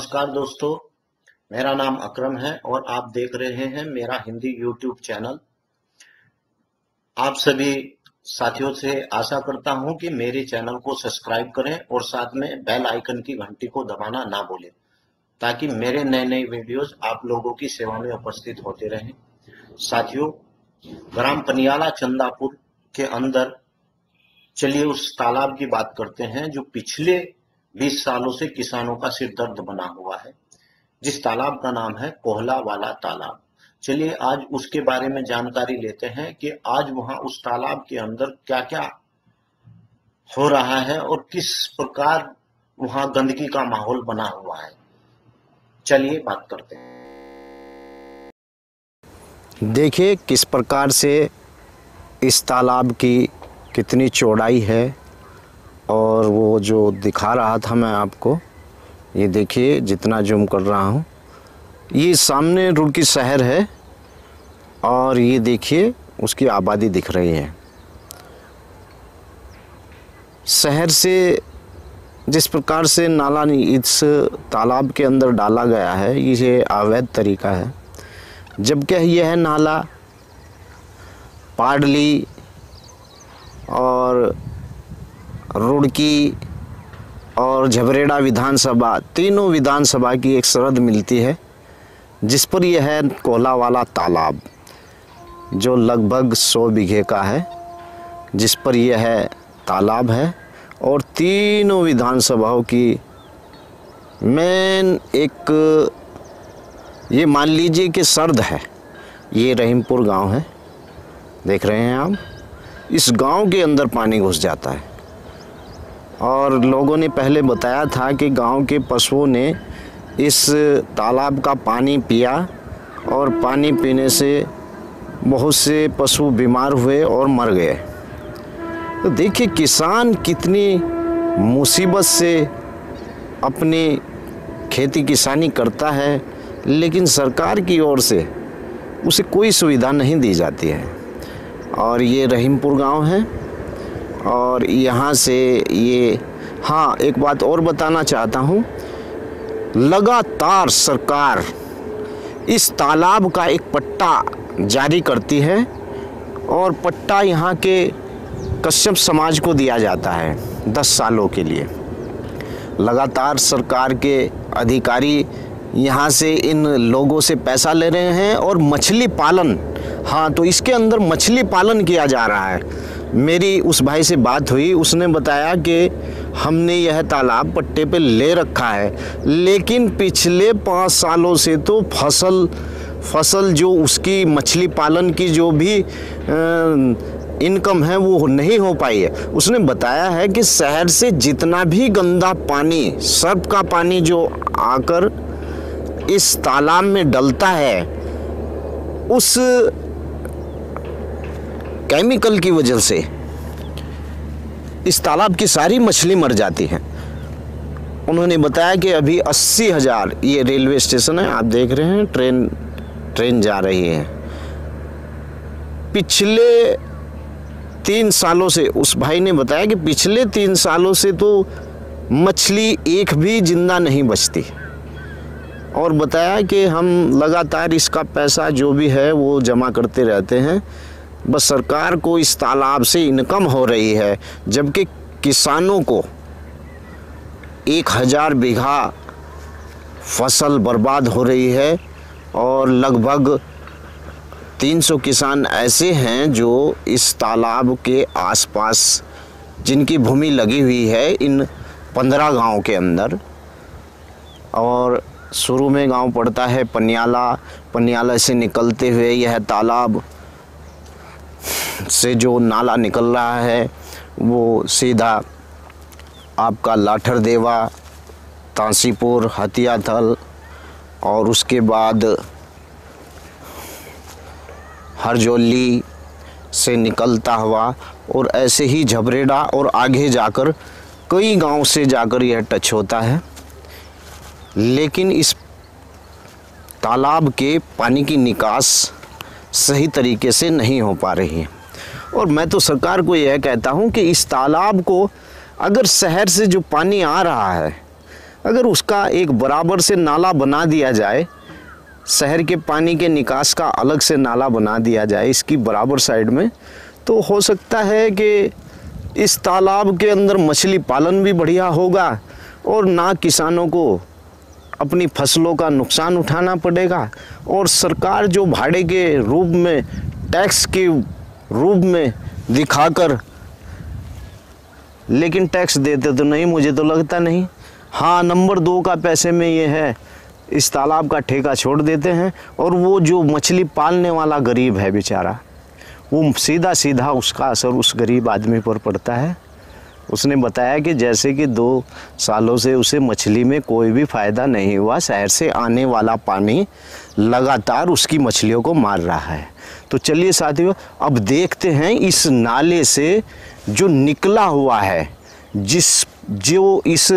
नमस्कार दोस्तों, मेरा नाम अकरम है और आप देख रहे हैं मेरा हिंदी यूट्यूब चैनल। आप सभी साथियों से आशा करता हूं कि मेरे चैनल को सब्सक्राइब करें और साथ में बेल आइकन की घंटी को दबाना ना भूलें, ताकि मेरे नए वीडियोस आप लोगों की सेवा में उपस्थित होते रहें। साथियों, ग्राम पनियाला चंदापुर के अंदर चलिए उस तालाब की बात करते हैं जो पिछले 20 सालों से किसानों का सिर दर्द बना हुआ है, जिस तालाब का नाम है कोहला वाला तालाब। चलिए आज उसके बारे में जानकारी लेते हैं कि आज वहां उस तालाब के अंदर क्या क्या हो रहा है और किस प्रकार वहां गंदगी का माहौल बना हुआ है। चलिए बात करते हैं। देखिए किस प्रकार से इस तालाब की कितनी चौड़ाई है, और वो जो दिखा रहा था मैं आपको, ये देखिए जितना जूम कर रहा हूँ, ये सामने रुड़की शहर है और ये देखिए उसकी आबादी दिख रही है। शहर से जिस प्रकार से नाला इस तालाब के अंदर डाला गया है, ये अवैध तरीका है। जबकि यह नाला पाडली और रुड़की और झबरेड़ा विधानसभा, तीनों विधानसभा की एक सरहद मिलती है, जिस पर यह है कोहला वाला तालाब, जो लगभग 100 बीघे का है, जिस पर यह है तालाब है। और तीनों विधानसभाओं की मेन एक ये मान लीजिए कि सरद है। ये रहीमपुर गांव है, देख रहे हैं आप। इस गांव के अंदर पानी घुस जाता है और लोगों ने पहले बताया था कि गांव के पशुओं ने इस तालाब का पानी पिया और पानी पीने से बहुत से पशु बीमार हुए और मर गए। तो देखिए किसान कितनी मुसीबत से अपनी खेती किसानी करता है, लेकिन सरकार की ओर से उसे कोई सुविधा नहीं दी जाती है। और ये रहीमपुर गांव है और यहाँ से ये, हाँ एक बात और बताना चाहता हूँ, लगातार सरकार इस तालाब का एक पट्टा जारी करती है और पट्टा यहाँ के कश्यप समाज को दिया जाता है 10 सालों के लिए। लगातार सरकार के अधिकारी यहाँ से इन लोगों से पैसा ले रहे हैं और मछली पालन, हाँ तो इसके अंदर मछली पालन किया जा रहा है। मेरी उस भाई से बात हुई, उसने बताया कि हमने यह तालाब पट्टे पे ले रखा है, लेकिन पिछले 5 सालों से तो फसल जो उसकी मछली पालन की जो भी इनकम है वो नहीं हो पाई है। उसने बताया है कि शहर से जितना भी गंदा पानी, सर्फ का पानी जो आकर इस तालाब में डलता है, उस केमिकल की वजह से इस तालाब की सारी मछली मर जाती है। उन्होंने बताया कि अभी 80,000, ये रेलवे स्टेशन है, आप देख रहे हैं, ट्रेन जा रही है। पिछले 3 सालों से, उस भाई ने बताया कि पिछले 3 सालों से तो मछली एक भी जिंदा नहीं बचती, और बताया कि हम लगातार इसका पैसा जो भी है वो जमा करते रहते हैं, बस सरकार को इस तालाब से इनकम हो रही है, जबकि किसानों को 1000 बीघा फसल बर्बाद हो रही है। और लगभग 300 किसान ऐसे हैं जो इस तालाब के आसपास, जिनकी भूमि लगी हुई है इन 15 गांव के अंदर। और शुरू में गांव पड़ता है पनियाला से निकलते हुए यह तालाब से जो नाला निकल रहा है वो सीधा आपका लाठरदेवा, तांसीपुर, हथियाथल और उसके बाद हरजौली से निकलता हुआ और ऐसे ही झबरेड़ा और आगे जाकर कई गांव से जाकर यह टच होता है। लेकिन इस तालाब के पानी की निकास सही तरीके से नहीं हो पा रही है। और मैं तो सरकार को यह कहता हूं कि इस तालाब को, अगर शहर से जो पानी आ रहा है अगर उसका एक बराबर से नाला बना दिया जाए, शहर के पानी के निकास का अलग से नाला बना दिया जाए इसकी बराबर साइड में, तो हो सकता है कि इस तालाब के अंदर मछली पालन भी बढ़िया होगा और ना किसानों को अपनी फसलों का नुकसान उठाना पड़ेगा। और सरकार जो भाड़े के रूप में, टैक्स के रूप में दिखाकर, लेकिन टैक्स देते तो नहीं, मुझे तो लगता नहीं। हाँ, नंबर 2 का पैसे में ये है, इस तालाब का ठेका छोड़ देते हैं और वो जो मछली पालने वाला गरीब है बेचारा, वो सीधा सीधा उसका असर उस गरीब आदमी पर पड़ता है। उसने बताया कि जैसे कि 2 सालों से उसे मछली में कोई भी फ़ायदा नहीं हुआ, शहर से आने वाला पानी लगातार उसकी मछलियों को मार रहा है। तो चलिए साथियों, अब देखते हैं इस नाले से जो निकला हुआ है, जो इस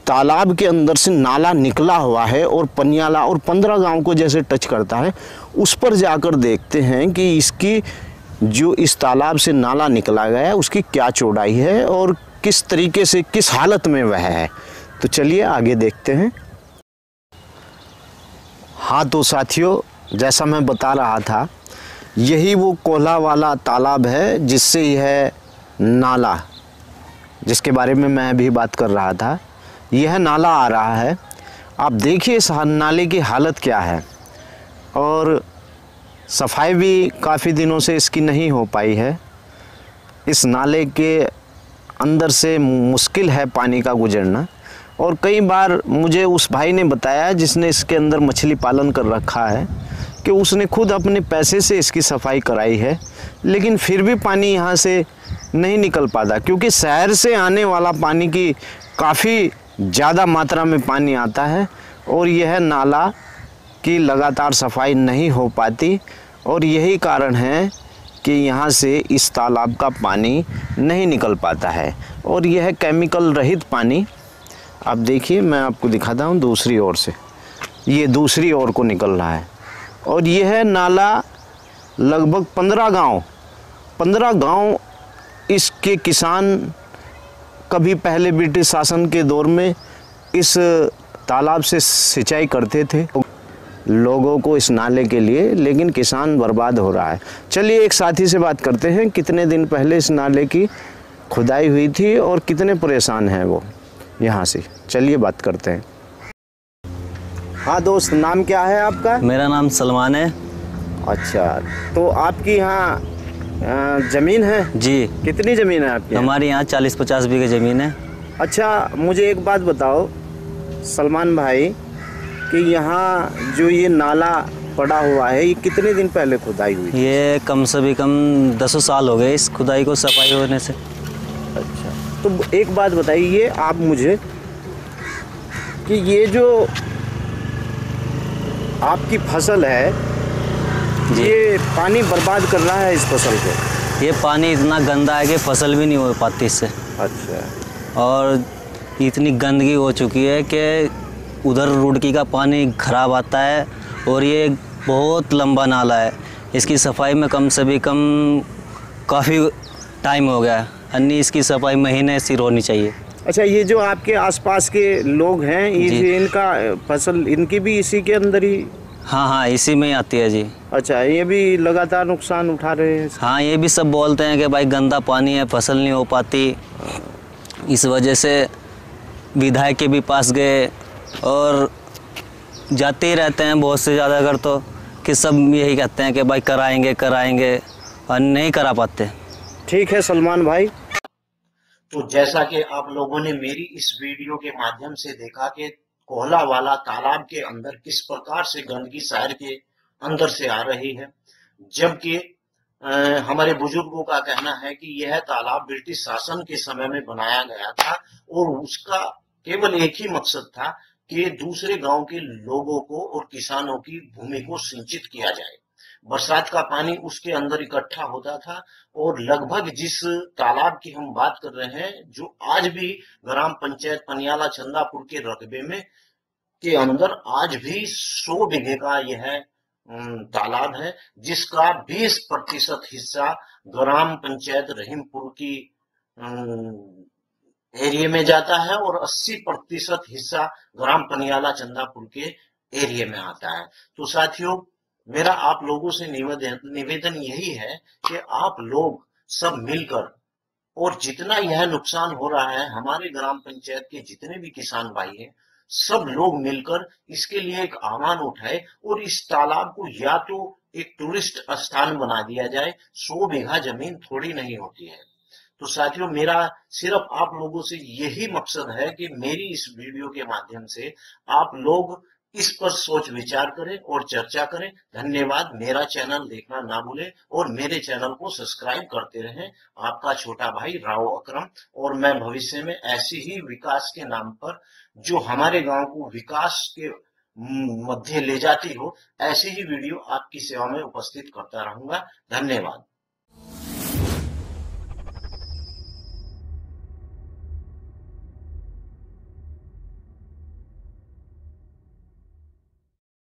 तालाब के अंदर से नाला निकला हुआ है और पनियाला और 15 गांव को जैसे टच करता है, उस पर जाकर देखते हैं कि इसकी जो इस तालाब से नाला निकला गया है उसकी क्या चौड़ाई है और किस तरीके से, किस हालत में वह है। तो चलिए आगे देखते हैं। हाँ तो साथियों, जैसा मैं बता रहा था, यही वो कोल्हा वाला तालाब है जिससे यह नाला, जिसके बारे में मैं अभी बात कर रहा था, यह नाला आ रहा है। आप देखिए इस नाले की हालत क्या है, और सफाई भी काफ़ी दिनों से इसकी नहीं हो पाई है। इस नाले के अंदर से मुश्किल है पानी का गुजरना। और कई बार मुझे उस भाई ने बताया जिसने इसके अंदर मछली पालन कर रखा है कि उसने खुद अपने पैसे से इसकी सफाई कराई है, लेकिन फिर भी पानी यहाँ से नहीं निकल पाता, क्योंकि शहर से आने वाला पानी की काफ़ी ज़्यादा मात्रा में पानी आता है और यह नाला की लगातार सफाई नहीं हो पाती। और यही कारण है कि यहाँ से इस तालाब का पानी नहीं निकल पाता है। और यह केमिकल रहित पानी, आप देखिए, मैं आपको दिखाता हूँ दूसरी ओर से, ये दूसरी ओर को निकल रहा है। और यह नाला लगभग 15 गांव इसके किसान कभी पहले ब्रिटिश शासन के दौर में इस तालाब से सिंचाई करते थे लोगों को इस नाले के लिए, लेकिन किसान बर्बाद हो रहा है। चलिए एक साथी से बात करते हैं, कितने दिन पहले इस नाले की खुदाई हुई थी और कितने परेशान हैं वो यहाँ से। चलिए बात करते हैं। हाँ दोस्त, नाम क्या है आपका? मेरा नाम सलमान है। अच्छा, तो आपकी यहाँ ज़मीन है? जी। कितनी ज़मीन है आपकी? हमारे यहाँ 40-50 बीघे ज़मीन है। अच्छा, मुझे एक बात बताओ सलमान भाई, कि यहाँ जो ये नाला पड़ा हुआ है, ये कितने दिन पहले खुदाई हुई? ये कम से भी कम 10 साल हो गए इस खुदाई को सफाई होने से। अच्छा, तो एक बात बताइए आप मुझे कि ये जो आपकी फसल है, ये पानी बर्बाद कर रहा है इस फसल को? ये पानी इतना गंदा है कि फसल भी नहीं हो पाती इससे। अच्छा। और इतनी गंदगी हो चुकी है कि उधर रुड़की का पानी खराब आता है और ये बहुत लंबा नाला है। इसकी सफाई में कम से भी कम काफ़ी टाइम हो गया है, अन्य इसकी सफाई महीने सिर होनी चाहिए। अच्छा, ये जो आपके आसपास के लोग हैं, ये इनका फसल, इनकी भी इसी के अंदर ही? हाँ, इसी में ही आती है जी। अच्छा, ये भी लगातार नुकसान उठा रहे हैं? हाँ, ये भी सब बोलते हैं कि भाई गंदा पानी है, फसल नहीं हो पाती। इस वजह से विधायक के भी पास गए और जाते ही रहते हैं बहुत से ज़्यादा अगर, तो कि सब यही कहते हैं कि भाई कराएंगे और नहीं करा पाते। ठीक है सलमान भाई। तो जैसा कि आप लोगों ने मेरी इस वीडियो के माध्यम से देखा कि कोहला वाला तालाब के अंदर किस प्रकार से गंदगी शहर के अंदर से आ रही है, जबकि हमारे बुजुर्गों का कहना है कि यह तालाब ब्रिटिश शासन के समय में बनाया गया था और उसका केवल एक ही मकसद था कि दूसरे गांव के लोगों को और किसानों की भूमि को सिंचित किया जाए। बरसात का पानी उसके अंदर इकट्ठा होता था और लगभग जिस तालाब की हम बात कर रहे हैं, जो आज भी ग्राम पंचायत पनियाला चंदापुर के रकबे में के अंदर आज भी 100 बीघे का यह तालाब है, जिसका 20% हिस्सा ग्राम पंचायत रहीमपुर की एरिया में जाता है और 80% हिस्सा ग्राम पनियाला चंदापुर के एरिया में आता है। तो साथियों, मेरा आप लोगों से निवेदन यही है कि आप लोग सब मिलकर, और जितना यह नुकसान हो रहा है, हमारे ग्राम पंचायत के जितने भी किसान भाई हैं, सब लोग मिलकर इसके लिए एक आह्वान उठाए और इस तालाब को या तो एक टूरिस्ट स्थान बना दिया जाए। 100 बीघा जमीन थोड़ी नहीं होती है। तो साथियों, मेरा सिर्फ आप लोगों से यही मकसद है कि मेरी इस वीडियो के माध्यम से आप लोग इस पर सोच विचार करें और चर्चा करें। धन्यवाद। मेरा चैनल देखना ना भूलें और मेरे चैनल को सब्सक्राइब करते रहें। आपका छोटा भाई राव अकरम। और मैं भविष्य में ऐसी ही विकास के नाम पर, जो हमारे गांव को विकास के मध्य ले जाती हो, ऐसी ही वीडियो आपकी सेवा में उपस्थित करता रहूंगा। धन्यवाद।